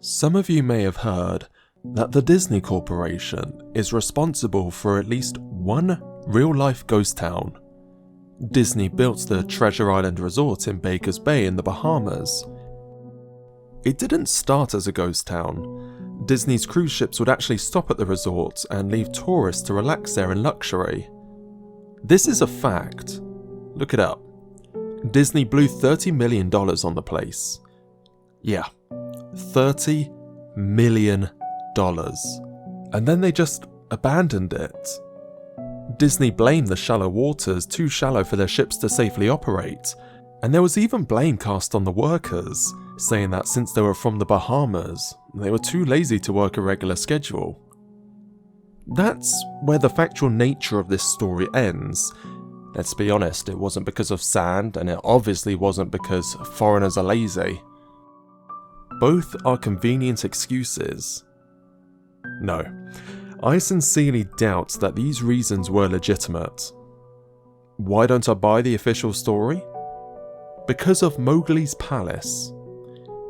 Some of you may have heard that the Disney Corporation is responsible for at least one real-life ghost town. Disney built the Treasure Island Resort in Baker's Bay in the Bahamas. It didn't start as a ghost town. Disney's cruise ships would actually stop at the resort and leave tourists to relax there in luxury. This is a fact. Look it up. Disney blew $30 million on the place. Yeah, $30 million. And then they just abandoned it. Disney blamed the shallow waters too shallow for their ships to safely operate, and there was even blame cast on the workers, saying that since they were from the Bahamas, they were too lazy to work a regular schedule. That's where the factual nature of this story ends. Let's be honest, it wasn't because of sand, and it obviously wasn't because foreigners are lazy. Both are convenient excuses. No, I sincerely doubt that these reasons were legitimate. Why don't I buy the official story? Because of Mowgli's Palace.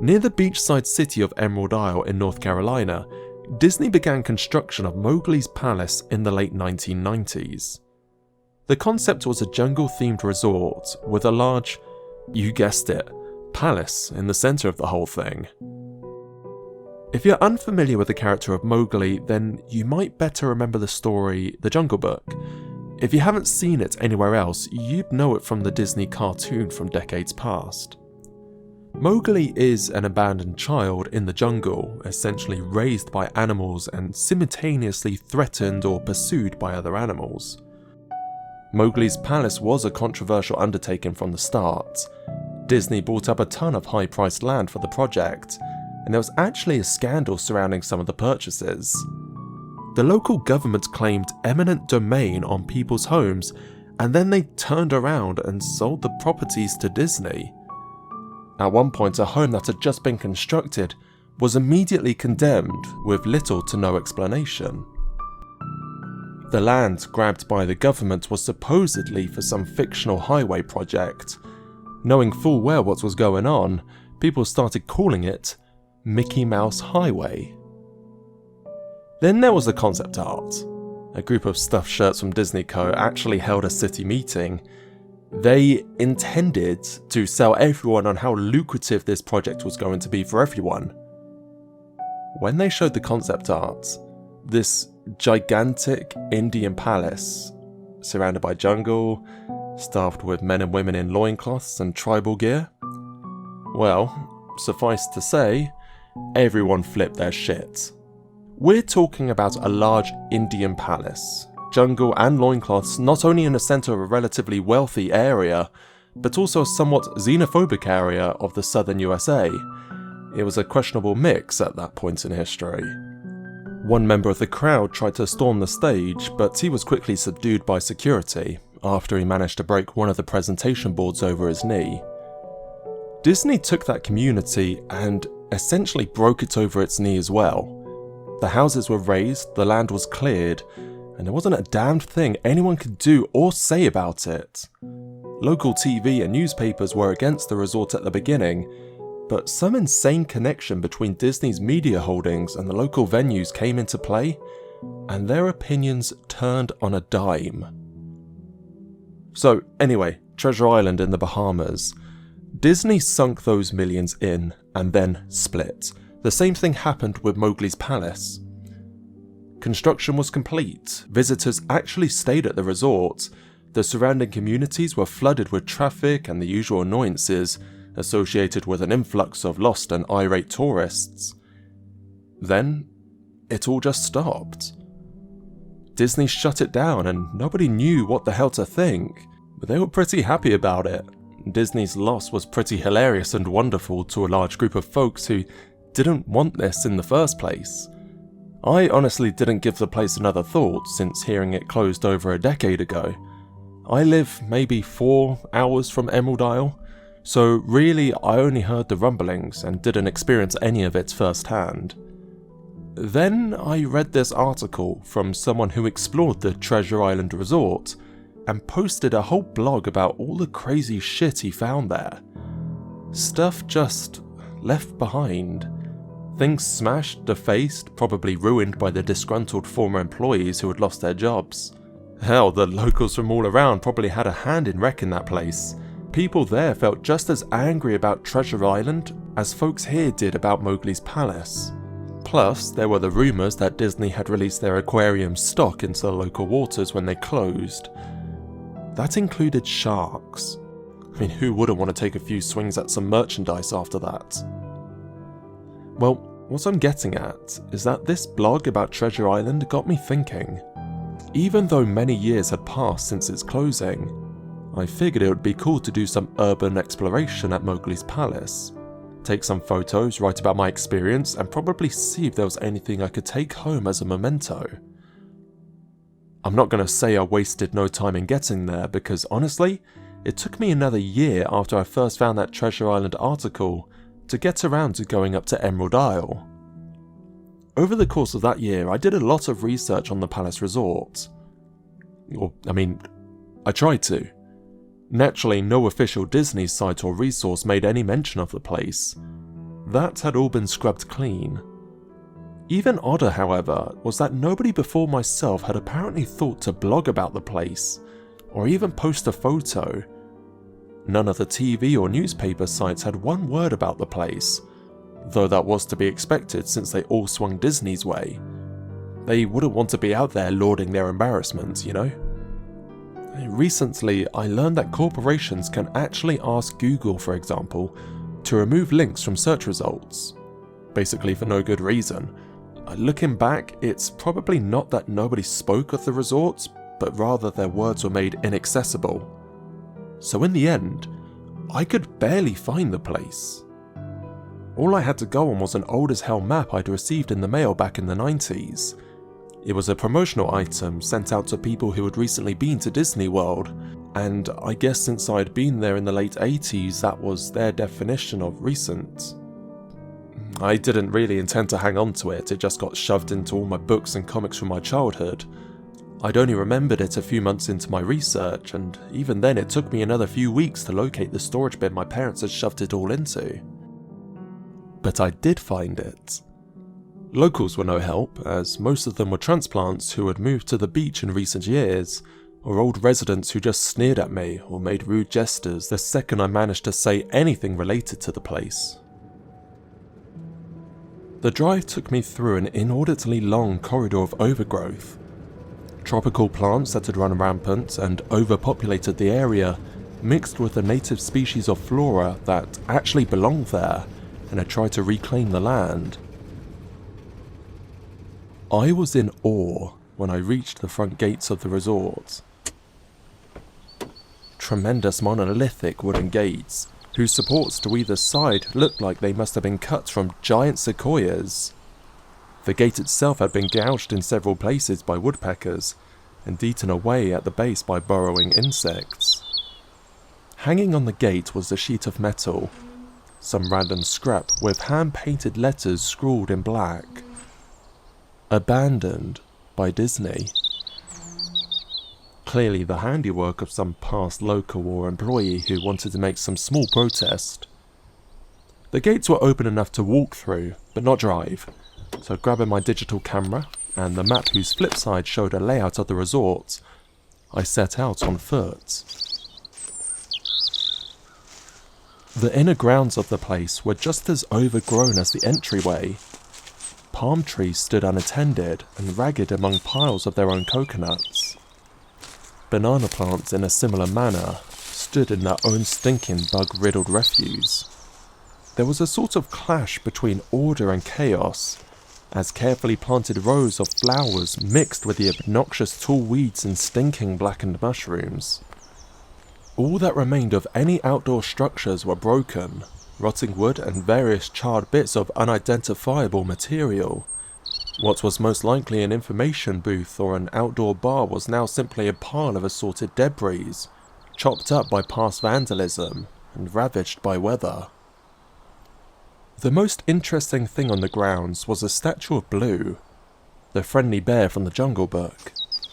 Near the beachside city of Emerald Isle in North Carolina, Disney began construction of Mowgli's Palace in the late 1990s. The concept was a jungle-themed resort with a large, you guessed it, palace in the centre of the whole thing. If you're unfamiliar with the character of Mowgli, then you might better remember the story The Jungle Book. If you haven't seen it anywhere else, you'd know it from the Disney cartoon from decades past. Mowgli is an abandoned child in the jungle, essentially raised by animals and simultaneously threatened or pursued by other animals. Mowgli's Palace was a controversial undertaking from the start. Disney bought up a ton of high-priced land for the project, and there was actually a scandal surrounding some of the purchases. The local government claimed eminent domain on people's homes, and then they turned around and sold the properties to Disney. At one point, a home that had just been constructed was immediately condemned with little to no explanation. The land grabbed by the government was supposedly for some fictional highway project. Knowing full well what was going on, people started calling it Mickey Mouse Highway. Then there was the concept art. A group of stuffed shirts from Disney Co. actually held a city meeting. They intended to sell everyone on how lucrative this project was going to be for everyone. When they showed the concept art, this gigantic Indian palace, surrounded by jungle, staffed with men and women in loincloths and tribal gear, well, suffice to say, everyone flipped their shit. We're talking about a large Indian palace, jungle and loincloths not only in the centre of a relatively wealthy area, but also a somewhat xenophobic area of the southern USA. It was a questionable mix at that point in history. One member of the crowd tried to storm the stage, but he was quickly subdued by security after he managed to break one of the presentation boards over his knee. Disney took that community and essentially broke it over its knee as well. The houses were razed, the land was cleared, and there wasn't a damned thing anyone could do or say about it. Local TV and newspapers were against the resort at the beginning, but some insane connection between Disney's media holdings and the local venues came into play, and their opinions turned on a dime. So anyway, Treasure Island in the Bahamas. Disney sunk those millions in and then split. The same thing happened with Mowgli's Palace. Construction was complete, visitors actually stayed at the resort, the surrounding communities were flooded with traffic and the usual annoyances associated with an influx of lost and irate tourists. Then, it all just stopped. Disney shut it down and nobody knew what the hell to think, but they were pretty happy about it. Disney's loss was pretty hilarious and wonderful to a large group of folks who didn't want this in the first place. I honestly didn't give the place another thought since hearing it closed over a decade ago. I live maybe 4 hours from Emerald Isle, so really I only heard the rumblings and didn't experience any of it firsthand. Then I read this article from someone who explored the Treasure Island Resort and posted a whole blog about all the crazy shit he found there. Stuff just left behind. Things smashed, defaced, probably ruined by the disgruntled former employees who had lost their jobs. Hell, the locals from all around probably had a hand in wrecking that place. People there felt just as angry about Treasure Island as folks here did about Mowgli's Palace. Plus, there were the rumours that Disney had released their aquarium stock into the local waters when they closed. That included sharks. I mean, who wouldn't want to take a few swings at some merchandise after that? Well, what I'm getting at is that this blog about Treasure Island got me thinking. Even though many years had passed since its closing, I figured it would be cool to do some urban exploration at Mowgli's Palace. Take some photos, write about my experience, and probably see if there was anything I could take home as a memento. I'm not going to say I wasted no time in getting there, because honestly, it took me another year after I first found that Treasure Island article to get around to going up to Emerald Isle. Over the course of that year, I did a lot of research on the Palace Resort. I tried to. Naturally, no official Disney site or resource made any mention of the place. That had all been scrubbed clean. Even odder, however, was that nobody before myself had apparently thought to blog about the place, or even post a photo. None of the TV or newspaper sites had one word about the place, though that was to be expected since they all swung Disney's way. They wouldn't want to be out there lauding their embarrassment, you know? Recently, I learned that corporations can actually ask Google, for example, to remove links from search results. Basically for no good reason. Looking back, it's probably not that nobody spoke of the resort, but rather their words were made inaccessible. So in the end, I could barely find the place. All I had to go on was an old as hell map I'd received in the mail back in the 90s. It was a promotional item sent out to people who had recently been to Disney World, and I guess since I'd been there in the late 80s, that was their definition of recent. I didn't really intend to hang on to it, it just got shoved into all my books and comics from my childhood. I'd only remembered it a few months into my research, and even then it took me another few weeks to locate the storage bin my parents had shoved it all into. But I did find it. Locals were no help, as most of them were transplants who had moved to the beach in recent years, or old residents who just sneered at me or made rude gestures the second I managed to say anything related to the place. The drive took me through an inordinately long corridor of overgrowth. Tropical plants that had run rampant and overpopulated the area, mixed with the native species of flora that actually belonged there and had tried to reclaim the land. I was in awe when I reached the front gates of the resort. Tremendous monolithic wooden gates, whose supports to either side looked like they must have been cut from giant sequoias. The gate itself had been gouged in several places by woodpeckers, and eaten away at the base by burrowing insects. Hanging on the gate was a sheet of metal, some random scrap with hand-painted letters scrawled in black. Abandoned by Disney. Clearly the handiwork of some past local or employee who wanted to make some small protest. The gates were open enough to walk through, but not drive, so grabbing my digital camera and the map whose flip side showed a layout of the resort, I set out on foot. The inner grounds of the place were just as overgrown as the entryway. Palm trees stood unattended and ragged among piles of their own coconuts. Banana plants in a similar manner stood in their own stinking bug-riddled refuse. There was a sort of clash between order and chaos, as carefully planted rows of flowers mixed with the obnoxious tall weeds and stinking blackened mushrooms. All that remained of any outdoor structures were broken, rotting wood and various charred bits of unidentifiable material. What was most likely an information booth or an outdoor bar was now simply a pile of assorted debris, chopped up by past vandalism and ravaged by weather. The most interesting thing on the grounds was a statue of Blue, the friendly bear from the Jungle Book,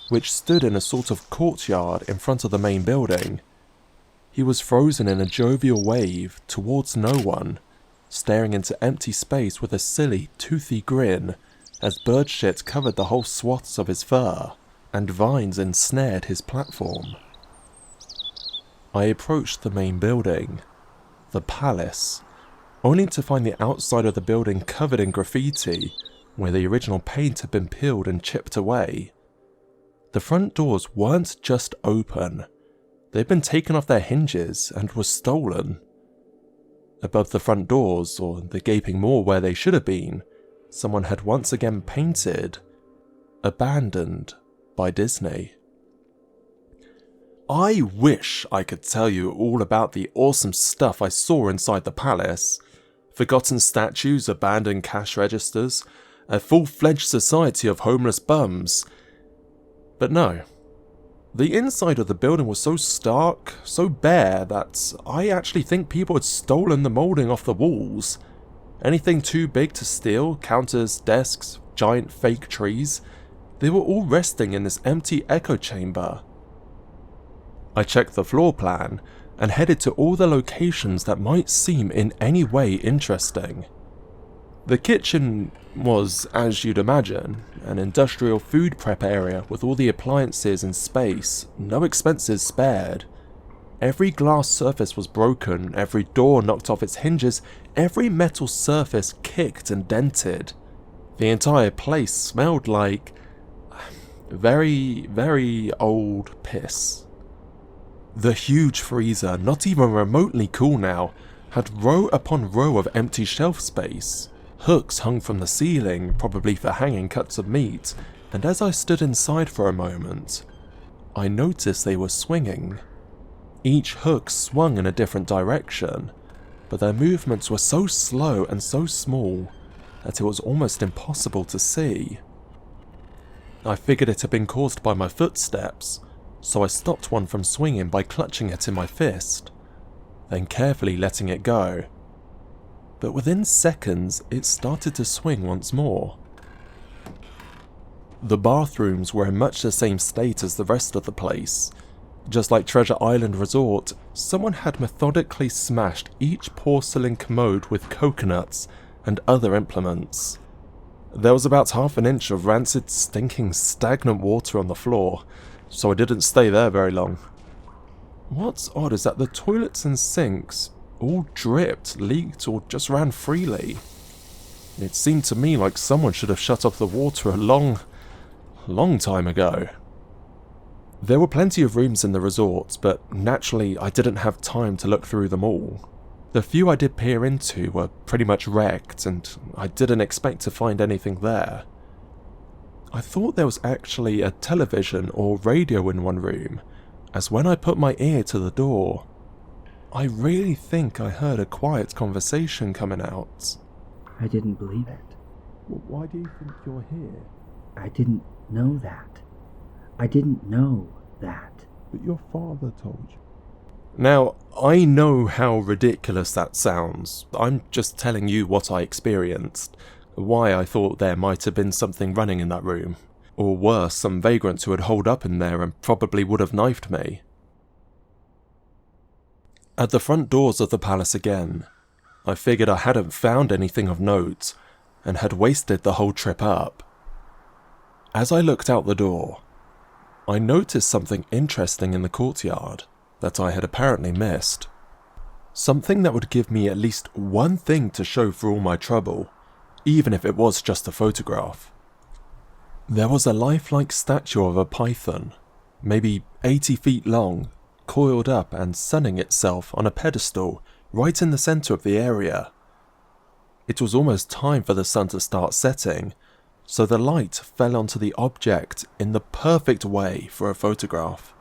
which stood in a sort of courtyard in front of the main building. He was frozen in a jovial wave towards no one, staring into empty space with a silly, toothy grin as bird shit covered the whole swaths of his fur, and vines ensnared his platform. I approached the main building, the palace, only to find the outside of the building covered in graffiti, where the original paint had been peeled and chipped away. The front doors weren't just open, they'd been taken off their hinges and were stolen. Above the front doors, or the gaping maw where they should have been, someone had once again painted, "Abandoned by Disney." I wish I could tell you all about the awesome stuff I saw inside the palace. Forgotten statues, abandoned cash registers, a full-fledged society of homeless bums. But no. The inside of the building was so stark, so bare, that I actually think people had stolen the moulding off the walls. Anything too big to steal, counters, desks, giant fake trees, they were all resting in this empty echo chamber. I checked the floor plan and headed to all the locations that might seem in any way interesting. The kitchen was, as you'd imagine, an industrial food prep area with all the appliances and space, no expenses spared. Every glass surface was broken, every door knocked off its hinges, every metal surface kicked and dented. The entire place smelled like very, very old piss. The huge freezer, not even remotely cool now, had row upon row of empty shelf space. Hooks hung from the ceiling, probably for hanging cuts of meat, and as I stood inside for a moment, I noticed they were swinging. Each hook swung in a different direction, but their movements were so slow and so small that it was almost impossible to see. I figured it had been caused by my footsteps, so I stopped one from swinging by clutching it in my fist, then carefully letting it go. But within seconds, it started to swing once more. The bathrooms were in much the same state as the rest of the place. Just like Treasure Island Resort, someone had methodically smashed each porcelain commode with coconuts and other implements. There was about half an inch of rancid, stinking, stagnant water on the floor, so I didn't stay there very long. What's odd is that the toilets and sinks all dripped, leaked, or just ran freely. It seemed to me like someone should have shut off the water a long time ago. There were plenty of rooms in the resort, but naturally I didn't have time to look through them all. The few I did peer into were pretty much wrecked, and I didn't expect to find anything there. I thought there was actually a television or radio in one room, as when I put my ear to the door, I really think I heard a quiet conversation coming out. I didn't believe it. Well, why do you think you're here? I didn't know that. I didn't know that. But your father told you. Now, I know how ridiculous that sounds. I'm just telling you what I experienced. Why I thought there might have been something running in that room. Or worse, some vagrants who had holed up in there and probably would have knifed me. At the front doors of the palace again, I figured I hadn't found anything of note, and had wasted the whole trip up. As I looked out the door, I noticed something interesting in the courtyard that I had apparently missed. Something that would give me at least one thing to show for all my trouble, even if it was just a photograph. There was a lifelike statue of a python, maybe 80 feet long, coiled up and sunning itself on a pedestal right in the centre of the area. It was almost time for the sun to start setting, so the light fell onto the object in the perfect way for a photograph.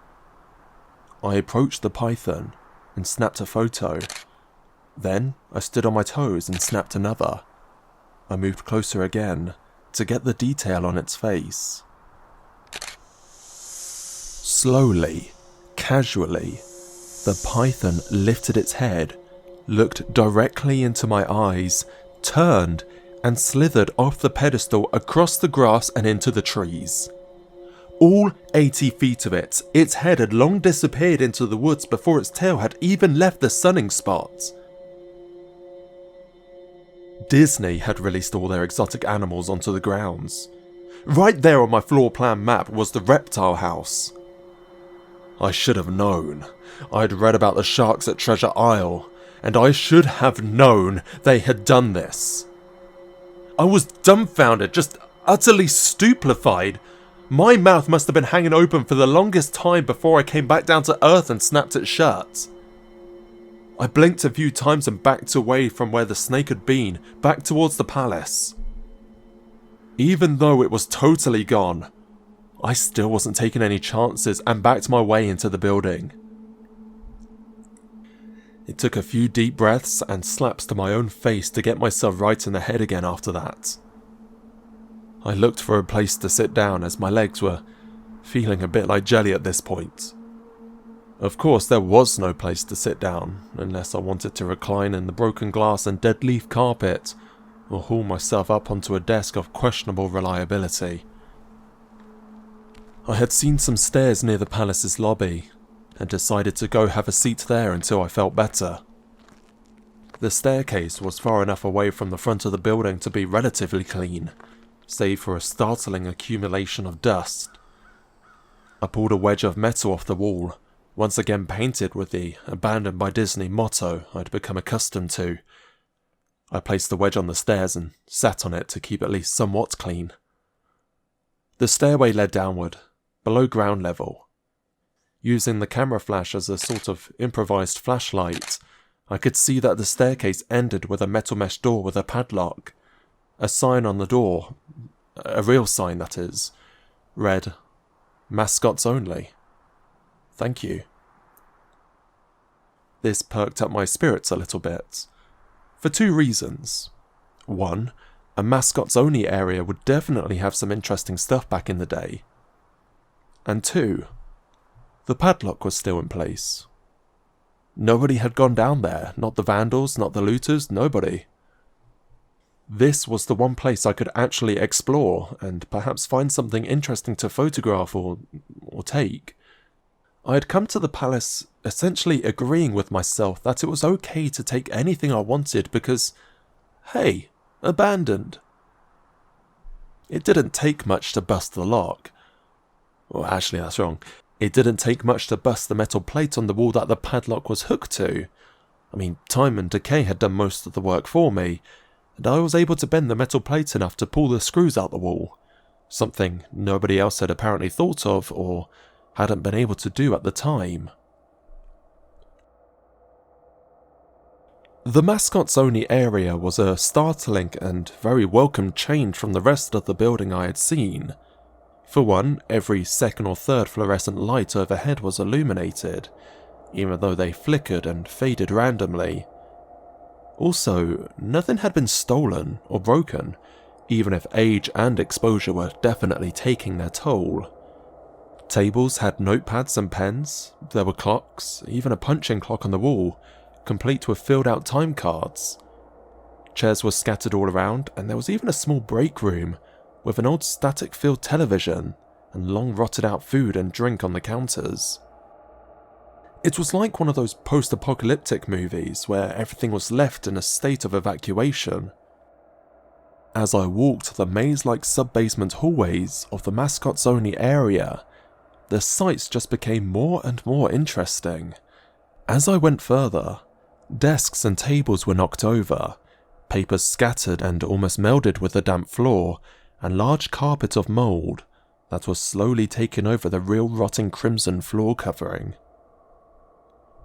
I approached the python and snapped a photo. Then I stood on my toes and snapped another. I moved closer again to get the detail on its face. Slowly, casually, the python lifted its head, looked directly into my eyes, turned, and slithered off the pedestal across the grass and into the trees. All 80 feet of it, its head had long disappeared into the woods before its tail had even left the sunning spot. Disney had released all their exotic animals onto the grounds. Right there on my floor plan map was the reptile house. I should have known. I'd read about the sharks at Treasure Isle, and I should have known they had done this. I was dumbfounded, just utterly stupefied. My mouth must have been hanging open for the longest time before I came back down to earth and snapped it shut. I blinked a few times and backed away from where the snake had been, back towards the palace. Even though it was totally gone, I still wasn't taking any chances and backed my way into the building. It took a few deep breaths and slaps to my own face to get myself right in the head again after that. I looked for a place to sit down as my legs were feeling a bit like jelly at this point. Of course, there was no place to sit down unless I wanted to recline in the broken glass and dead leaf carpet or haul myself up onto a desk of questionable reliability. I had seen some stairs near the palace's lobby and decided to go have a seat there until I felt better. The staircase was far enough away from the front of the building to be relatively clean, save for a startling accumulation of dust. I pulled a wedge of metal off the wall, once again painted with the "Abandoned by Disney" motto I'd become accustomed to. I placed the wedge on the stairs and sat on it to keep at least somewhat clean. The stairway led downward, below ground level. Using the camera flash as a sort of improvised flashlight, I could see that the staircase ended with a metal mesh door with a padlock. A sign on the door, a real sign that is, read, "Mascots only. Thank you." This perked up my spirits a little bit. For two reasons. One, a mascots only area would definitely have some interesting stuff back in the day. And two, the padlock was still in place. Nobody had gone down there, not the vandals, not the looters, nobody. This was the one place I could actually explore and perhaps find something interesting to photograph or take. I had come to the palace essentially agreeing with myself that it was okay to take anything I wanted because, hey, abandoned. It didn't take much to bust the lock. Well, actually, that's wrong. It didn't take much to bust the metal plate on the wall that the padlock was hooked to. I mean, time and decay had done most of the work for me, and I was able to bend the metal plate enough to pull the screws out the wall, something nobody else had apparently thought of or hadn't been able to do at the time. The mascots only area was a startling and very welcome change from the rest of the building I had seen. For one, every second or third fluorescent light overhead was illuminated, even though they flickered and faded randomly. Also, nothing had been stolen or broken, even if age and exposure were definitely taking their toll. Tables had notepads and pens, there were clocks, even a punching clock on the wall, complete with filled out time cards. Chairs were scattered all around, and there was even a small break room with an old static-filled television and long rotted out food and drink on the counters. It was like one of those post-apocalyptic movies where everything was left in a state of evacuation. As I walked the maze-like sub-basement hallways of the mascots-only area, the sights just became more and more interesting. As I went further, desks and tables were knocked over, papers scattered and almost melded with the damp floor, and large carpet of mould that was slowly taking over the real rotting crimson floor covering.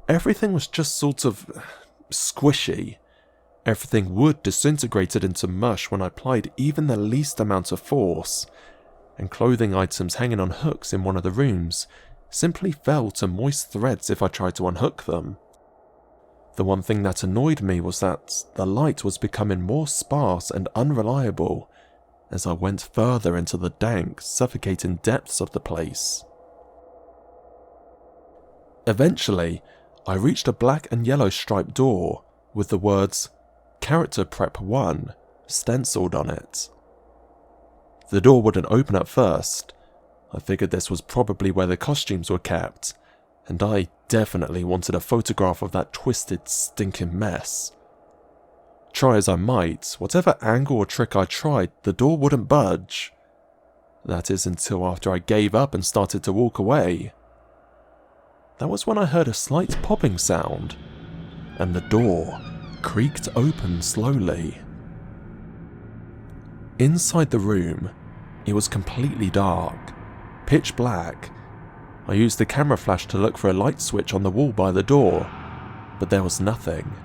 Everything was just sort of squishy. Everything wood disintegrated into mush when I applied even the least amount of force, and clothing items hanging on hooks in one of the rooms simply fell to moist threads if I tried to unhook them. The one thing that annoyed me was that the light was becoming more sparse and unreliable as I went further into the dank, suffocating depths of the place. Eventually, I reached a black and yellow striped door with the words "Character Prep 1" stenciled on it. The door wouldn't open at first. I figured this was probably where the costumes were kept, and I definitely wanted a photograph of that twisted, stinking mess. Try as I might, whatever angle or trick I tried, the door wouldn't budge. That is until after I gave up and started to walk away. That was when I heard a slight popping sound, and the door creaked open slowly. Inside the room, it was completely dark, pitch black. I used the camera flash to look for a light switch on the wall by the door, but there was nothing.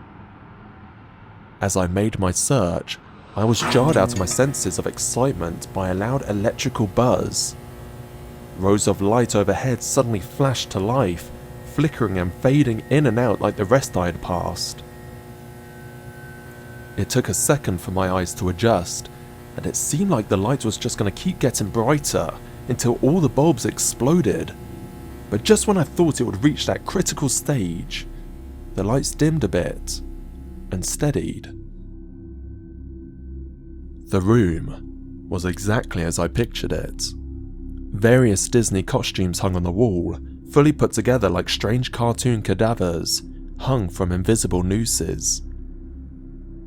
As I made my search, I was jarred out of my senses of excitement by a loud electrical buzz. Rows of light overhead suddenly flashed to life, flickering and fading in and out like the rest I had passed. It took a second for my eyes to adjust, and it seemed like the light was just going to keep getting brighter until all the bulbs exploded. But just when I thought it would reach that critical stage, the lights dimmed a bit and steadied. The room was exactly as I pictured it. Various Disney costumes hung on the wall, fully put together like strange cartoon cadavers, hung from invisible nooses.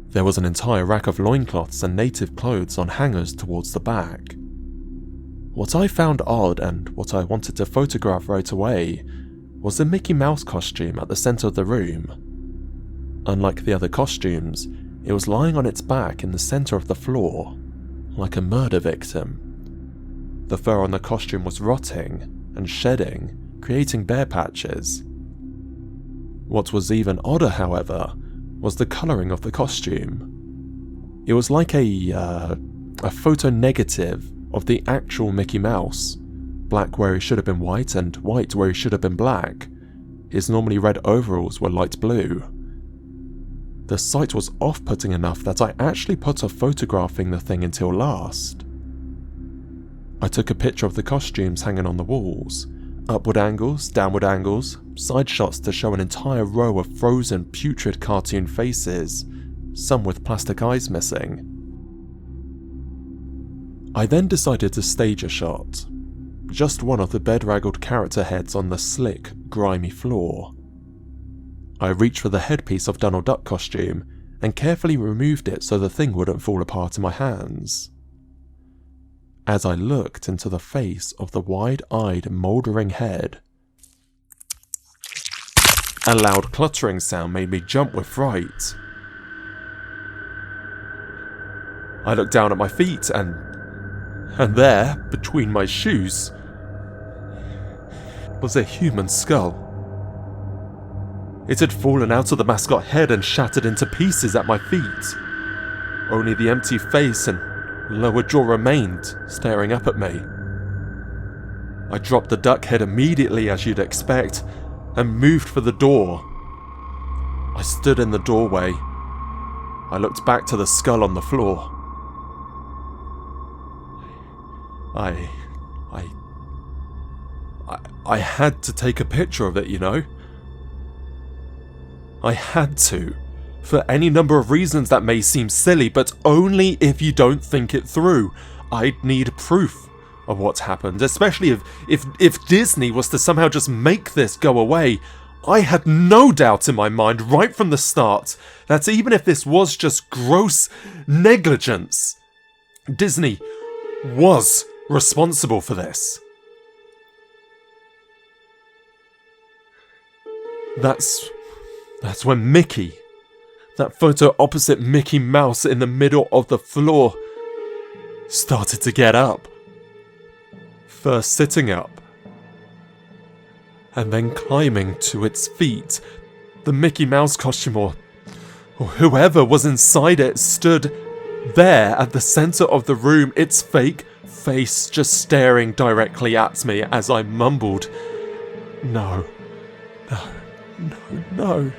There was an entire rack of loincloths and native clothes on hangers towards the back. What I found odd, and what I wanted to photograph right away, was the Mickey Mouse costume at the centre of the room. Unlike the other costumes, it was lying on its back in the centre of the floor, like a murder victim. The fur on the costume was rotting and shedding, creating bare patches. What was even odder, however, was the colouring of the costume. It was like a photo negative of the actual Mickey Mouse, black where he should have been white and white where he should have been black. His normally red overalls were light blue. The sight was off-putting enough that I actually put off photographing the thing until last. I took a picture of the costumes hanging on the walls, upward angles, downward angles, side shots to show an entire row of frozen, putrid cartoon faces, some with plastic eyes missing. I then decided to stage a shot, just one of the bedraggled character heads on the slick, grimy floor. I reached for the headpiece of Donald Duck costume and carefully removed it so the thing wouldn't fall apart in my hands. As I looked into the face of the wide-eyed, mouldering head, a loud cluttering sound made me jump with fright. I looked down at my feet and there, between my shoes, was a human skull. It had fallen out of the mascot head and shattered into pieces at my feet. Only the empty face and lower jaw remained, staring up at me. I dropped the duck head immediately, as you'd expect, and moved for the door. I stood in the doorway. I looked back to the skull on the floor. I had to take a picture of it, you know? I had to, for any number of reasons that may seem silly, but only if you don't think it through. I'd need proof of what's happened, especially if Disney was to somehow just make this go away. I had no doubt in my mind right from the start that even if this was just gross negligence, Disney was responsible for this. That's when Mickey, that photo opposite Mickey Mouse in the middle of the floor, started to get up. First sitting up, and then climbing to its feet. The Mickey Mouse costume, or whoever was inside it, stood there at the centre of the room, its fake face just staring directly at me as I mumbled, "No, no, no, no,"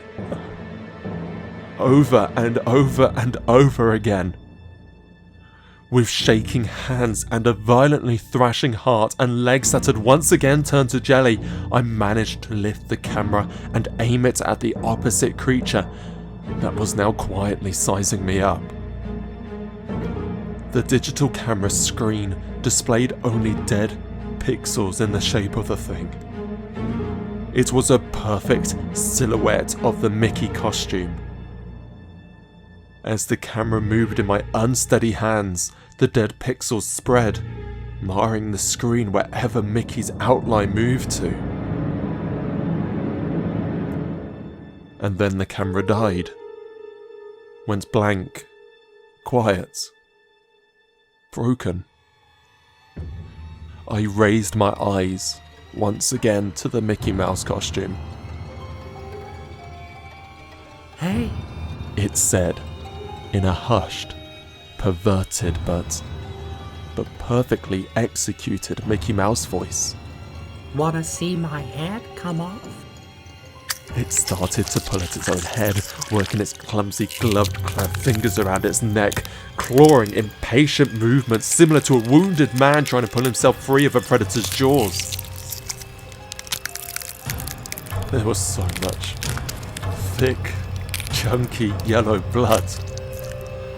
over and over and over again. With shaking hands and a violently thrashing heart and legs that had once again turned to jelly, I managed to lift the camera and aim it at the opposite creature that was now quietly sizing me up. The digital camera screen displayed only dead pixels in the shape of the thing. It was a perfect silhouette of the Mickey costume. As the camera moved in my unsteady hands, the dead pixels spread, marring the screen wherever Mickey's outline moved to. And then the camera died. Went blank. Quiet. Broken. I raised my eyes once again to the Mickey Mouse costume. Hey, It said, in a hushed, perverted but perfectly executed Mickey Mouse voice. Wanna see my head come off? It started to pull at its own head, working its clumsy gloved-clad fingers around its neck, clawing impatient movements similar to a wounded man trying to pull himself free of a predator's jaws. There was so much thick, chunky yellow blood.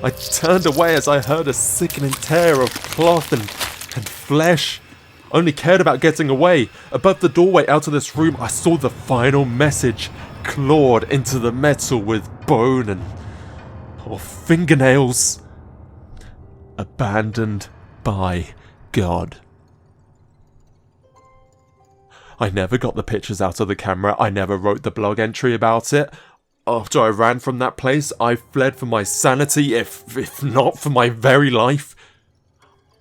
I turned away as I heard a sickening tear of cloth and flesh. Only cared about getting away. Above the doorway out of this room, I saw the final message clawed into the metal with bone or fingernails. Abandoned by God. I never got the pictures out of the camera. I never wrote the blog entry about it. After I ran from that place, I fled for my sanity, if not for my very life.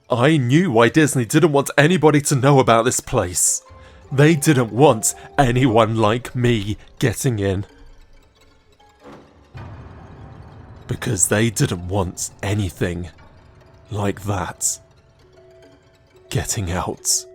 I knew why Disney didn't want anybody to know about this place. They didn't want anyone like me getting in. Because they didn't want anything like that getting out.